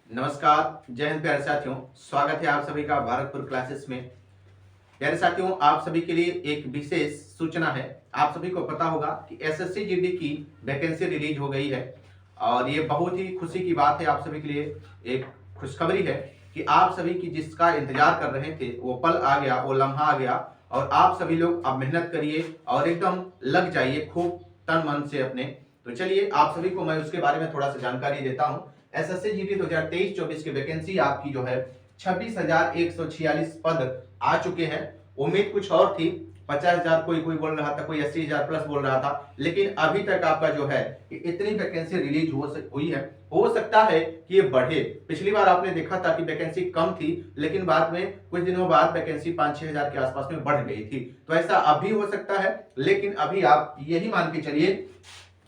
नमस्कार, जय हिंद प्यारे साथियों। स्वागत है आप सभी का भारतपुर क्लासेस में। प्यारे साथियों, आप सभी के लिए एक विशेष सूचना है। आप सभी को पता होगा कि एसएससी जीडी की वैकेंसी रिलीज हो गई है और ये बहुत ही खुशी की बात है। आप सभी के लिए एक खुशखबरी है कि आप सभी की जिसका इंतजार कर रहे थे वो पल आ गया, वो लम्हा आ गया और आप सभी लोग अब मेहनत करिए और एकदम लग जाइए खूब तन मन से अपने। तो चलिए आप सभी को मैं उसके बारे में थोड़ा सा जानकारी देता हूँ। एसएससी जीडी 2023-24 की वैकेंसी आपकी जो है 26,146 पद आ चुके हैं। उम्मीद कुछ और थी, 50,000 कोई कोई बोल रहा था, कोई 80,000 प्लस बोल रहा था, लेकिन अभी तक आपका जो है इतनी वैकेंसी रिलीज हुई है। हो सकता है कि ये बढ़े। पिछली बार आपने देखा था कि वैकेंसी कम थी, लेकिन बाद में कुछ दिनों बाद वैकेंसी 5-6 हजार के आसपास में बढ़ गई थी। तो ऐसा अभी हो सकता है, लेकिन अभी आप यही मान के चलिए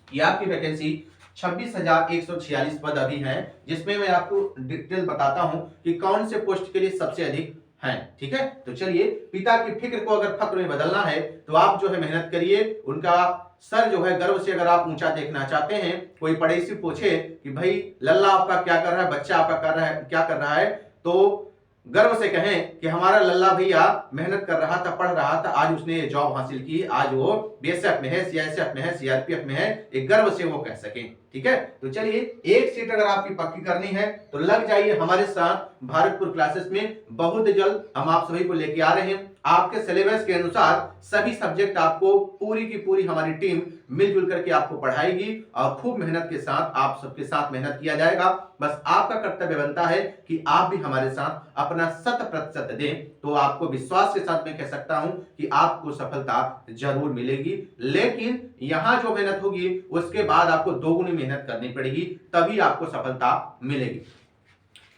कि आपकी वैकेंसी 26,146 पद अभी हैं, जिसमें मैं आपको डिटेल बताता हूं कि कौन से पोस्ट के लिए सबसे अधिक हैं। ठीक है, तो चलिए, पिता की फिक्र को अगर फक्र में बदलना है तो आप जो है मेहनत करिए। उनका सर जो है गर्व से अगर आप ऊंचा देखना चाहते हैं, कोई पड़ोसी पूछे कि भाई लल्ला आपका क्या कर रहा है, बच्चा आपका कर रहा है क्या कर रहा है, तो गर्व से कहें कि हमारा लल्ला भैया मेहनत कर रहा था, पढ़ रहा था, आज उसने ये जॉब हासिल की, आज वो बीएसएफ में है, सीआईएसएफ में है, सीआरपीएफ में है, एक गर्व से वो कह सकें। ठीक है, तो चलिए, एक सीट अगर आपकी पक्की करनी है तो लग जाइए हमारे साथ भारतपुर क्लासेस में। बहुत जल्द हम आप सभी को लेके आ रहे हैं। आपके सिलेबस के अनुसार सभी सब्जेक्ट आपको पूरी की पूरी हमारी टीम मिलजुल करके आपको पढ़ाएगी और खूब मेहनत के साथ आप सबके साथ मेहनत किया जाएगा। बस आपका कर्तव्य बनता है कि आप भी हमारे साथ अपना 100% दें। तो आपको विश्वास के साथ मैं कह सकता हूं कि आपको सफलता जरूर मिलेगी, लेकिन यहां जो मेहनत होगी उसके बाद आपको दोगुनी मेहनत करनी पड़ेगी, तभी आपको सफलता मिलेगी।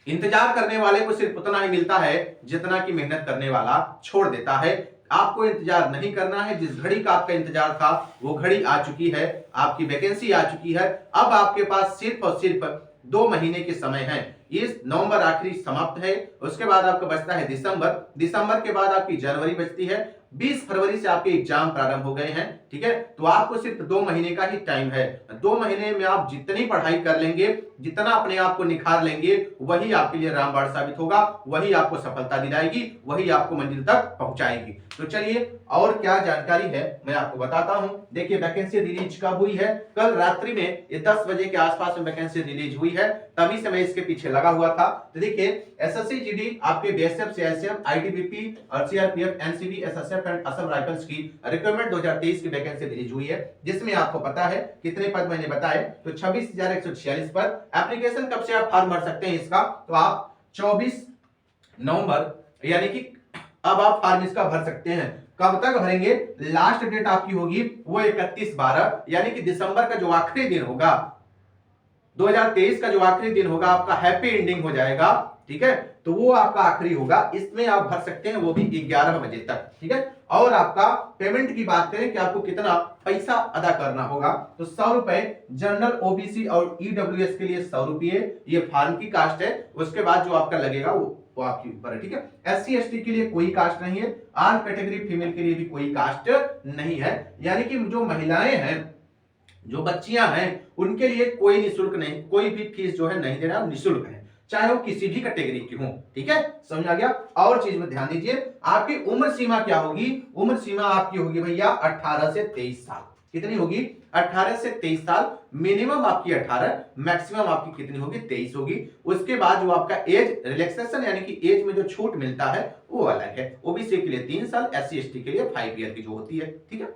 इंतजार करने वाले को सिर्फ उतना ही मिलता है जितना कि मेहनत करने वाला छोड़ देता है। आपको इंतजार नहीं करना है। जिस घड़ी का आपका इंतजार था वो घड़ी आ चुकी है, आपकी वैकेंसी आ चुकी है। अब आपके पास सिर्फ और सिर्फ 2 महीने के समय है। इस नवंबर आखिरी समाप्त है, उसके बाद आपका बचता है दिसंबर, दिसंबर के बाद आपकी जनवरी बचती है, 20 फरवरी से आपके एग्जाम प्रारंभ हो गए हैं। ठीक है, तो आपको सिर्फ 2 महीने का ही टाइम है। 2 महीने में आप जितनी पढ़ाई कर लेंगे, जितना अपने आप को निखार लेंगे, वही आपके लिए रामबाण साबित होगा, वही आपको सफलता दिलाएगी, वही आपको मंजिल तक पहुंचाएगी। तो चलिए, और क्या जानकारी है मैं आपको बताता हूं। देखिए, वैकेंसी रिलीज कब हुई है? कल रात्रि में ये 10 बजे के आसपास में वैकेंसी रिलीज हुई है, तभी से मैं इसके पीछे लगा हुआ था। तो देखिए, एसएससी जीडी आपके बीएसएफ, सीआईएसएफ, आईटीबीपी और CRPF, NCB, SSF and Assam rifles की रिक्रूटमेंट 2023 की वैकेंसी रिलीज हुई है, जिसमें आपको पता है कितने पद मैंने बताए, तो 26,146 पद। एप्लीकेशन कब से आप फॉर्म भर सकते हैं इसका? तो आप 24 नवंबर यानी कि अब आप फॉर्म इसका भर सकते हैं। कब तक भरेंगे? लास्ट डेट आपकी होगी वो 31/12, यानी कि दिसंबर का जो आखिरी दिन होगा, 2023 का जो आखिरी दिन होगा, आपका हैप्पी एंडिंग हो जाएगा। ठीक है, तो वो आपका आखिरी होगा, इसमें आप भर सकते हैं, वो भी 11 बजे तक। ठीक है, और आपका पेमेंट की बात करें कि आपको कितना पैसा अदा करना होगा, तो 100 रुपए जनरल, ओबीसी और ईडब्ल्यूएस के लिए 100 रुपये, ये फॉर्म की कास्ट है। उसके बाद जो आपका लगेगा वो आपके ऊपर है। ठीक है, एससी एसटी के लिए कोई कास्ट नहीं है, आर्म कैटेगरी फीमेल के लिए भी कोई कास्ट नहीं है, यानी कि जो महिलाएं हैं, जो बच्चियां हैं, उनके लिए कोई निशुल्क नहीं, कोई भी फीस जो है नहीं देना, निशुल्क है, चाहे वो किसी भी कैटेगरी की हो। ठीक है, समझ आ गया? और चीज में ध्यान दीजिए, आपकी उम्र सीमा क्या होगी? उम्र सीमा आपकी होगी भैया 18 से 23 साल। कितनी होगी? 18 से 23 साल। मिनिमम आपकी 18, मैक्सिमम आपकी कितनी होगी? 23 होगी। उसके बाद जो आपका एज रिलैक्सेशन यानी कि एज में जो छूट मिलता है वो अलग है। ओबीसी के लिए 3 साल, एससी एसटी के लिए 5 ईयर की जो होती है। ठीक है,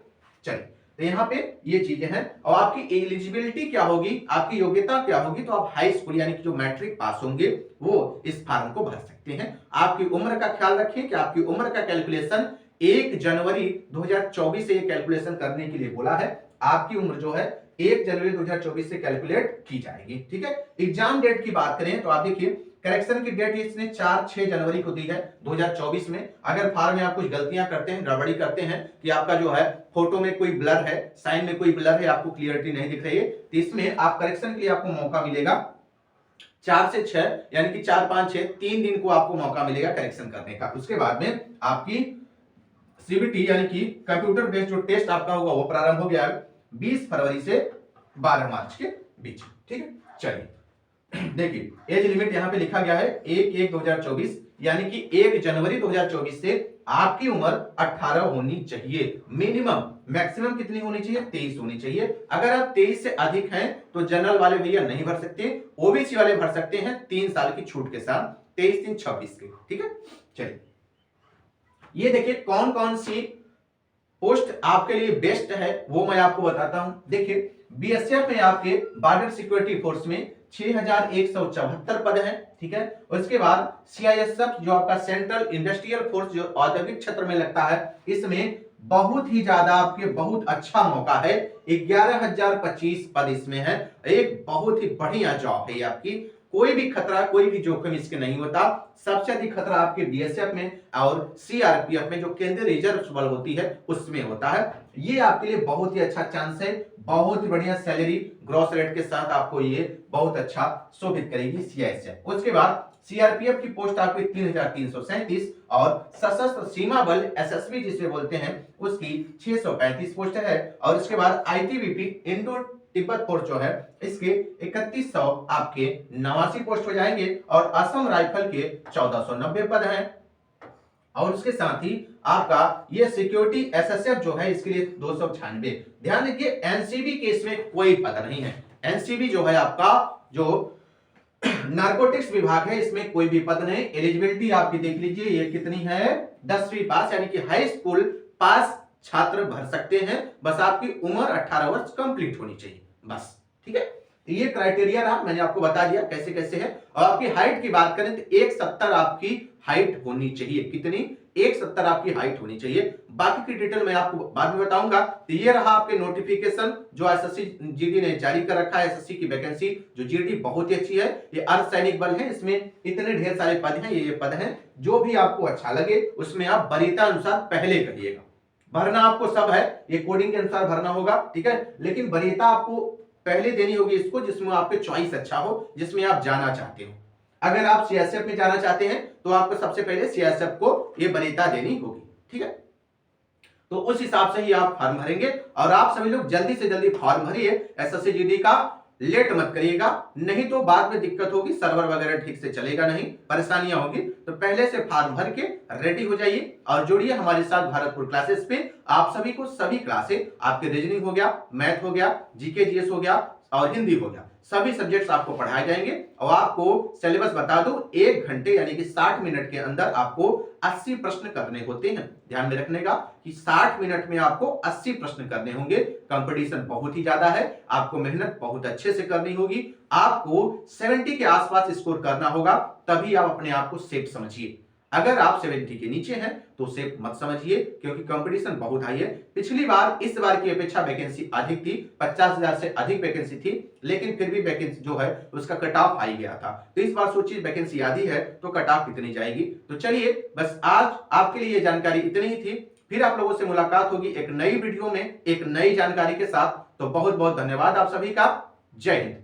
चलिए, तो यहाँ पे ये चीजें हैं। और आपकी एलिजिबिलिटी क्या होगी, आपकी योग्यता क्या होगी? तो आप हाई स्कूल यानी कि जो मैट्रिक पास होंगे वो इस फॉर्म को भर सकते हैं। आपकी उम्र का ख्याल रखिए कि आपकी उम्र का कैलकुलेशन 1 जनवरी 2024 से ये कैलकुलेशन करने के लिए बोला है। आपकी उम्र जो है 1 जनवरी 2024 से कैलकुलेट की जाएगी। ठीक है, एग्जाम डेट की बात करें तो आप देखिए, करेक्शन की डेट इसने 4-6 जनवरी को दी है 2024 में। अगर फॉर्म में आप कुछ गलतियां करते हैं, गड़बड़ी करते हैं कि आपका जो है फोटो में कोई ब्लर है, साइन में कोई ब्लर है, आपको क्लियरिटी नहीं दिख रही है, तो इसमें आप करेक्शन के लिए आपको मौका मिलेगा 4 से 6, यानी कि 4-5-6 3 दिन को आपको मौका मिलेगा करेक्शन करने का। उसके बाद में आपकी सीबीटी यानी कि कंप्यूटर बेस्ड जो टेस्ट आपका होगा वो प्रारंभ हो गया है 20 फरवरी से 12 मार्च के बीच। ठीक है, चलिए, देखिए एज लिमिट यहाँ पे लिखा गया है 1/1/2024, यानी कि 1 जनवरी 2024 से आपकी उम्र 18 होनी चाहिए मिनिमम। मैक्सिमम कितनी होनी चाहिए? 23 होनी चाहिए। अगर आप 23 से अधिक हैं तो जनरल वाले भैया नहीं भर सकते, ओबीसी वाले भर सकते हैं 3 साल की छूट के साथ, 23/3/26 के। ठीक है, चलिए ये देखिए कौन कौन सी पोस्ट आपके लिए बेस्ट है वो मैं आपको बताता हूं। देखिए बीएसएफ में आपके बॉर्डर सिक्योरिटी फोर्स में 6174 पद हैं। ठीक है, उसके बाद सीआईएसएफ जो आपका सेंट्रल इंडस्ट्रियल फोर्स जो औद्योगिक क्षेत्र में लगता है, इसमें बहुत ही ज्यादा आपके बहुत अच्छा मौका है, 11,025 पद इसमें है। एक बहुत ही बढ़िया जॉब है ये आपकी, कोई भी खतरा कोई भी जोखिम इसके नहीं होता। सबसे अधिक खतरा आपके बीएसएफ में और सीआरपीएफ में जो केंद्रीय रिजर्व बल होती है उसमें होता है। ये आपके लिए बहुत ही अच्छा चांस है, बहुत ही बढ़िया सैलरी ग्रॉस रेट के साथ आपको ये बहुत अच्छा शोभित करेगी सीआईएसएफ। उसके बाद सीआरपीएफ की पोस्ट आपकी 3,337 और सशस्त्र सीमा बल एसएसबी जिसे बोलते हैं उसकी 635 पोस्ट है। और उसके बाद आईटीबीपी इंडो तिब्बत फोर्स जो है इसके 3100 आपके 89 पोस्ट हो जाएंगे और असम राइफल के 1490 पद हैं। और उसके साथ ही आपका ये सिक्योरिटी एसएसएफ जो है इसके लिए 296। ध्यान रखिए एनसीबी के इसमें कोई पद नहीं है। एनसीबी जो है आपका जो नारकोटिक्स विभाग है इसमें कोई भी पद नहीं। एलिजिबिलिटी आपकी देख लीजिए ये कितनी है, 10वीं पास यानी कि हाई स्कूल पास छात्र भर सकते हैं, बस आपकी उम्र 18 वर्ष कंप्लीट होनी चाहिए बस। ठीक है, ये क्राइटेरिया रहा, मैंने आपको बता दिया कैसे कैसे है। और आपकी हाइट की बात करें तो 170 आपकी हाइट होनी चाहिए। कितनी? 170 आपकी हाइट होनी चाहिए। बाकी की डिटेल मैं आपको बाद में बताऊंगा। तो ये रहा आपके नोटिफिकेशन जो एसएससी जीडी ने जारी कर रखा है। एसएससी की वैकेंसी जो जीडी बहुत ही अच्छी है, ये अर्धसैनिक बल है, इसमें इतने ढेर सारे पद हैं। ये पद हैं जो भी आपको अच्छा लगे उसमें आप वरीयता अनुसार पहले करिएगा। भरना आपको सब है, ये कोडिंग के अनुसार भरना होगा। ठीक है, लेकिन वरीयता आपको पहले देनी होगी इसको जिसमें आपके चॉइस अच्छा हो, जिसमें आप जाना चाहते हो। अगर आप सीएसएफ में जाना चाहते हैं तो आपको सबसे पहले सीएसएफ को ये वरीयता देनी होगी। ठीक है, तो उस हिसाब से ही आप फॉर्म भरेंगे। और आप सभी लोग जल्दी से जल्दी फॉर्म भरिए एसएससी जीडी का, लेट मत करिएगा, नहीं तो बाद में दिक्कत होगी, सर्वर वगैरह ठीक से चलेगा नहीं, परेशानियां होगी। तो पहले से फॉर्म भर के रेडी हो जाइए और जुड़िए हमारे साथ भारतपुर क्लासेस पे। आप सभी को सभी क्लासेस, आपके रीजनिंग हो गया, मैथ हो गया, जीके जीएस हो गया और हिंदी हो गया, सभी सब्जेक्ट्स आपको पढ़ाए जाएंगे। और आपको सिलेबस बता दूं, 1 घंटे यानी कि 60 मिनट के अंदर आपको 80 प्रश्न करने होते हैं। ध्यान में रखने का कि 60 मिनट में आपको 80 प्रश्न करने होंगे। कंपटीशन बहुत ही ज्यादा है, आपको मेहनत बहुत अच्छे से करनी होगी। आपको 70 के आसपास स्कोर करना होगा, तभी आप अपने आप को सेफ समझिए। अगर आप 70 के नीचे हैं तो सेफ मत समझिए, क्योंकि कंपटीशन बहुत हाई है। पिछली बार इस बार की अपेक्षा वैकेंसी अधिक थी, 50,000 से अधिक वैकेंसी थी, लेकिन फिर भी वैकेंसी जो है उसका कट ऑफ हाई गया था। तो इस बार सोचिए वैकेंसी आधी है तो कट ऑफ कितनी जाएगी। तो चलिए बस आज आपके लिए ये जानकारी इतनी ही थी। फिर आप लोगों से मुलाकात होगी एक नई वीडियो में एक नई जानकारी के साथ। तो बहुत बहुत धन्यवाद आप सभी का। जय हिंद।